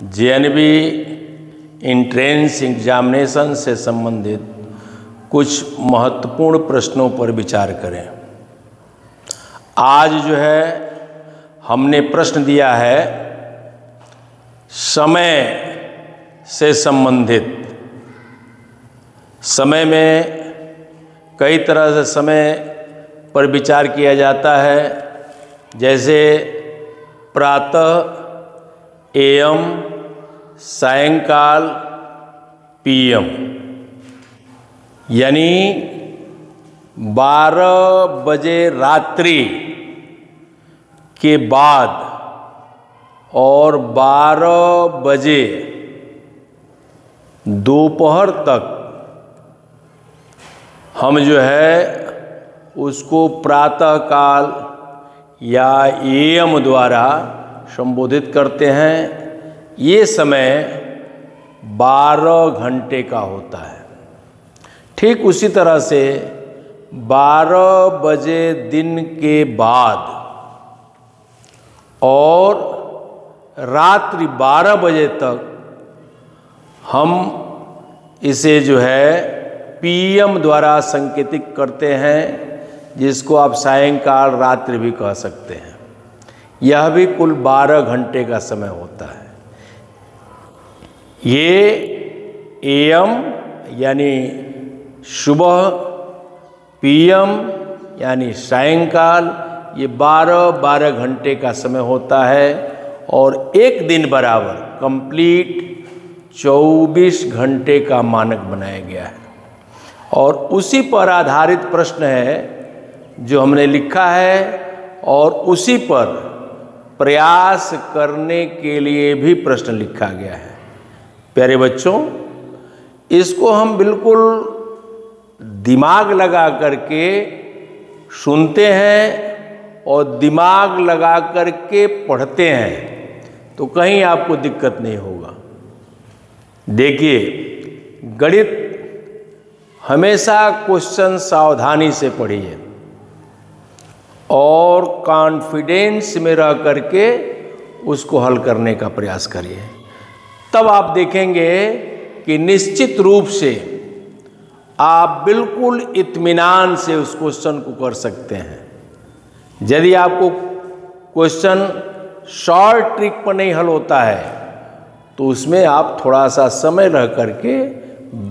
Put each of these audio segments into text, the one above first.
JNV entrance examination से संबंधित कुछ महत्वपूर्ण प्रश्नों पर विचार करें। आज जो है हमने प्रश्न दिया है समय से संबंधित। समय में कई तरह से समय पर विचार किया जाता है, जैसे प्रातः, एएम, सायंकाल, पीएम, यानी 12 बजे रात्रि के बाद और 12 बजे दोपहर तक हम जो है उसको प्रातः काल या एएम द्वारा संबोधित करते हैं। ये समय 12 घंटे का होता है। ठीक उसी तरह से 12 बजे दिन के बाद और रात्रि 12 बजे तक हम इसे जो है पीएम द्वारा संकेतित करते हैं, जिसको आप सायंकाल रात्रि भी कह सकते हैं। यह भी कुल 12 घंटे का समय होता है। ये एएम यानी सुबह, पीएम यानी सायंकाल, ये 12-12 घंटे का समय होता है और एक दिन बराबर कंप्लीट 24 घंटे का मानक बनाया गया है। और उसी पर आधारित प्रश्न है जो हमने लिखा है और uसी पर प्रयास करने के लिए भी प्रश्न लिखा गया है। प्यारे बच्चों, इसको हम बिल्कुल दिमाग लगा करके सुनते हैं और दिमाग लगा करके पढ़ते हैं तो कहीं आपको दिक्कत नहीं होगा। देखिए, गणित हमेशा क्वेश्चन सावधानी से पढ़िए और कॉन्फिडेंस में रह करके उसको हल करने का प्रयास करिए। तब आप देखेंगे कि निश्चित रूप से आप बिल्कुल इत्मीनान से उस क्वेश्चन को कर सकते हैं। यदि आपको क्वेश्चन शॉर्ट ट्रिक पर नहीं हल होता है तो उसमें आप थोड़ा सा समय रह करके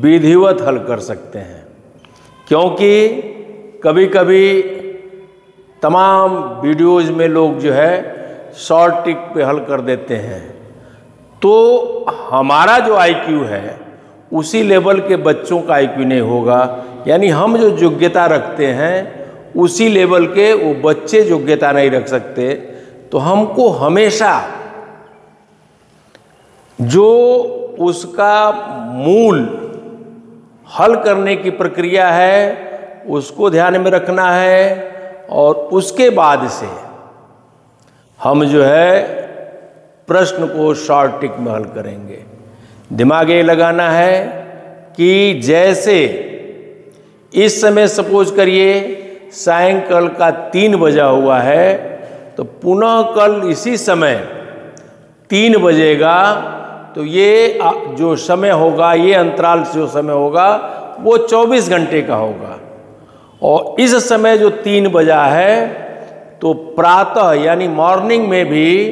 विधिवत हल कर सकते हैं, क्योंकि कभी कभी तमाम वीडियोज़ में लोग जो है शॉर्ट ट्रिक पे हल कर देते हैं। तो हमारा जो आईक्यू है उसी लेवल के बच्चों का आईक्यू नहीं होगा, यानी हम जो योग्यता रखते हैं उसी लेवल के वो बच्चे योग्यता नहीं रख सकते। तो हमको हमेशा जो उसका मूल हल करने की प्रक्रिया है उसको ध्यान में रखना है और उसके बाद से हम जो है प्रश्न को शॉर्ट ट्रिक में हल करेंगे। दिमाग ये लगाना है कि जैसे इस समय सपोज करिए सायंकाल का 3 बजा हुआ है, तो पुनः कल इसी समय 3 बजेगा, तो ये जो समय होगा, ये अंतराल जो समय होगा वो 24 घंटे का होगा। और इस समय जो 3 बजा है तो प्रातः यानी मॉर्निंग में भी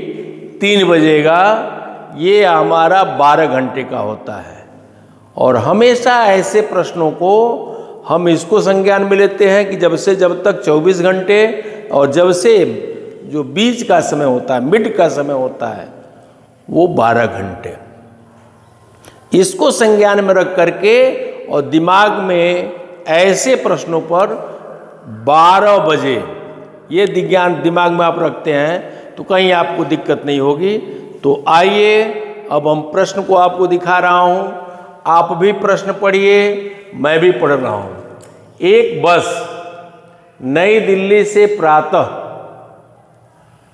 3 बजेगा, ये हमारा 12 घंटे का होता है। और हमेशा ऐसे प्रश्नों को हम इसको संज्ञान में लेते हैं कि जब तक 24 घंटे और जब से जो बीच का समय होता है, मिड का समय होता है, वो 12 घंटे। इसको संज्ञान में रख करके और दिमाग में ऐसे प्रश्नों पर 12 बजे ये दिमाग में आप रखते हैं तो कहीं आपको दिक्कत नहीं होगी। तो आइए अब हम प्रश्न को आपको दिखा रहा हूं, आप भी प्रश्न पढ़िए, मैं भी पढ़ रहा हूं। एक बस नई दिल्ली से प्रातः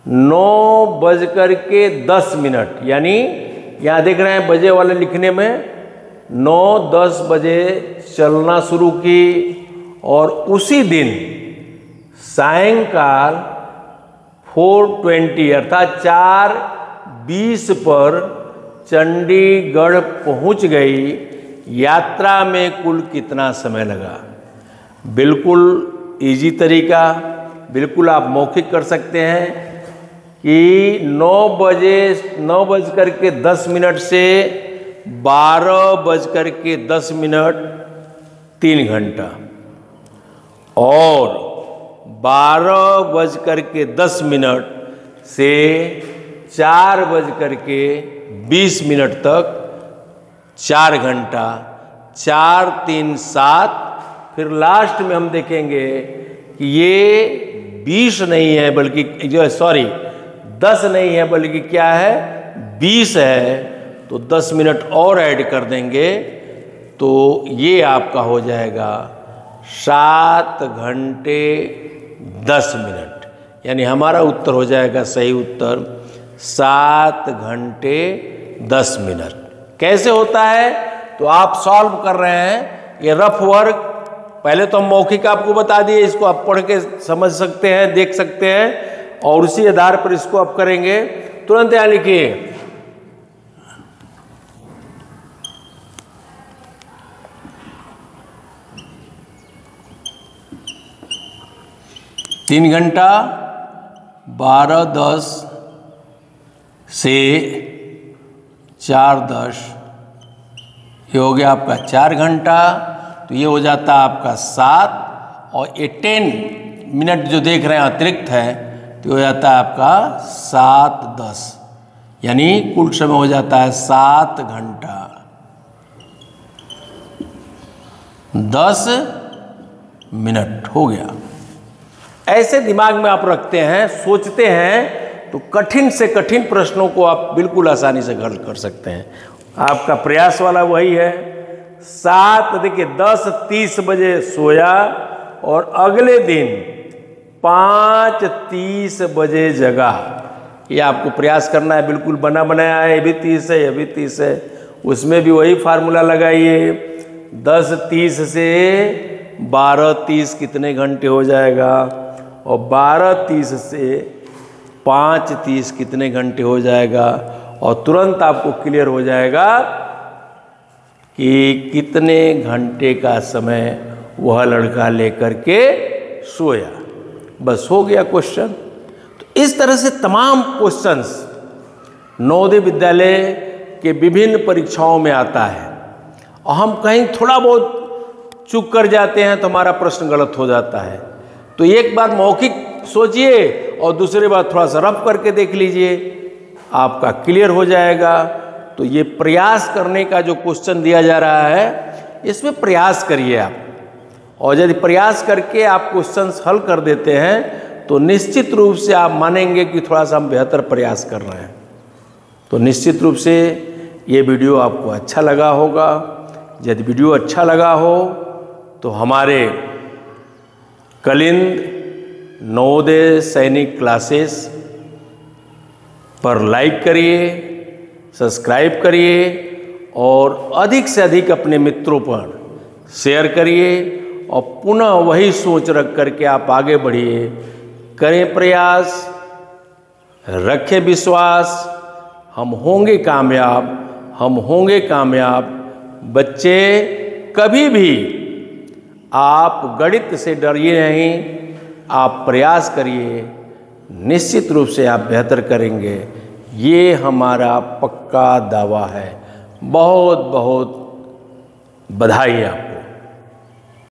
9:10 यानी यहाँ देख रहे हैं बजे वाले लिखने में 9-10 बजे चलना शुरू की और उसी दिन सायंकाल 4:20 अर्थात 4:20 पर चंडीगढ़ पहुंच गई, यात्रा में कुल कितना समय लगा। बिल्कुल इजी तरीका, बिल्कुल आप मौखिक कर सकते हैं कि 9:10 से 12:10 3 घंटा और 12:10 से 4:20 तक 4 घंटा, 4, 3, 7। फिर लास्ट में हम देखेंगे कि ये 20 नहीं है बल्कि 10 नहीं है बल्कि क्या है 20 है, तो 10 मिनट और ऐड कर देंगे तो ये आपका हो जाएगा 7 घंटे 10 मिनट। यानी हमारा उत्तर हो जाएगा, सही उत्तर 7 घंटे 10 मिनट। कैसे होता है तो आप सॉल्व कर रहे हैं, ये रफ वर्क। पहले तो हम मौखिक आपको बता दिए, इसको आप पढ़ के समझ सकते हैं, देख सकते हैं और उसी आधार पर इसको आप करेंगे। तुरंत यहाँ लिखिए 3 घंटा 12:10 से 4:10, ये हो गया आपका 4 घंटा, तो ये हो जाता है आपका 7 और ये 10 मिनट जो देख रहे हैं अतिरिक्त है तो हो जाता है आपका 7:10, यानी कुल समय हो जाता है 7 घंटा 10 मिनट हो गया। ऐसे दिमाग में आप रखते हैं, सोचते हैं तो कठिन से कठिन प्रश्नों को आप बिल्कुल आसानी से हल कर सकते हैं। आपका प्रयास वाला वही है। 7 देखिए 10:30 बजे सोया और अगले दिन 5:30 बजे जगा। ये आपको प्रयास करना है, बिल्कुल बना बनाया है, ये भी 30 है, ये भी 30 है, उसमें भी वही फार्मूला लगाइए। 10:30 से 12:30 कितने घंटे हो जाएगा और 12:30 से 5:30 कितने घंटे हो जाएगा और तुरंत आपको क्लियर हो जाएगा कि कितने घंटे का समय वह लड़का लेकर के सोया। बस हो गया क्वेश्चन। तो इस तरह से तमाम क्वेश्चंस नवोदय विद्यालय के विभिन्न परीक्षाओं में आता है और हम कहीं थोड़ा बहुत चूक कर जाते हैं तो हमारा प्रश्न गलत हो जाता है। तो एक बार मौखिक सोचिए और दूसरी बार थोड़ा सा रफ करके देख लीजिए, आपका क्लियर हो जाएगा। तो ये प्रयास करने का जो क्वेश्चन दिया जा रहा है इसमें प्रयास करिए आप, और यदि प्रयास करके आप क्वेश्चंस हल कर देते हैं तो निश्चित रूप से आप मानेंगे कि थोड़ा सा हम बेहतर प्रयास कर रहे हैं। तो निश्चित रूप से ये वीडियो आपको अच्छा लगा होगा। यदि वीडियो अच्छा लगा हो तो हमारे कलिंद नवोदय सैनिक क्लासेस पर लाइक करिए, सब्सक्राइब करिए और अधिक से अधिक अपने मित्रों पर शेयर करिए और पुनः वही सोच रख करके आप आगे बढ़िए। करें प्रयास, रखें विश्वास, हम होंगे कामयाब, हम होंगे कामयाब। बच्चे कभी भी आप गणित से डरिए नहीं, आप प्रयास करिए, निश्चित रूप से आप बेहतर करेंगे। ये हमारा पक्का दावा है। बहुत बहुत बधाई आपको।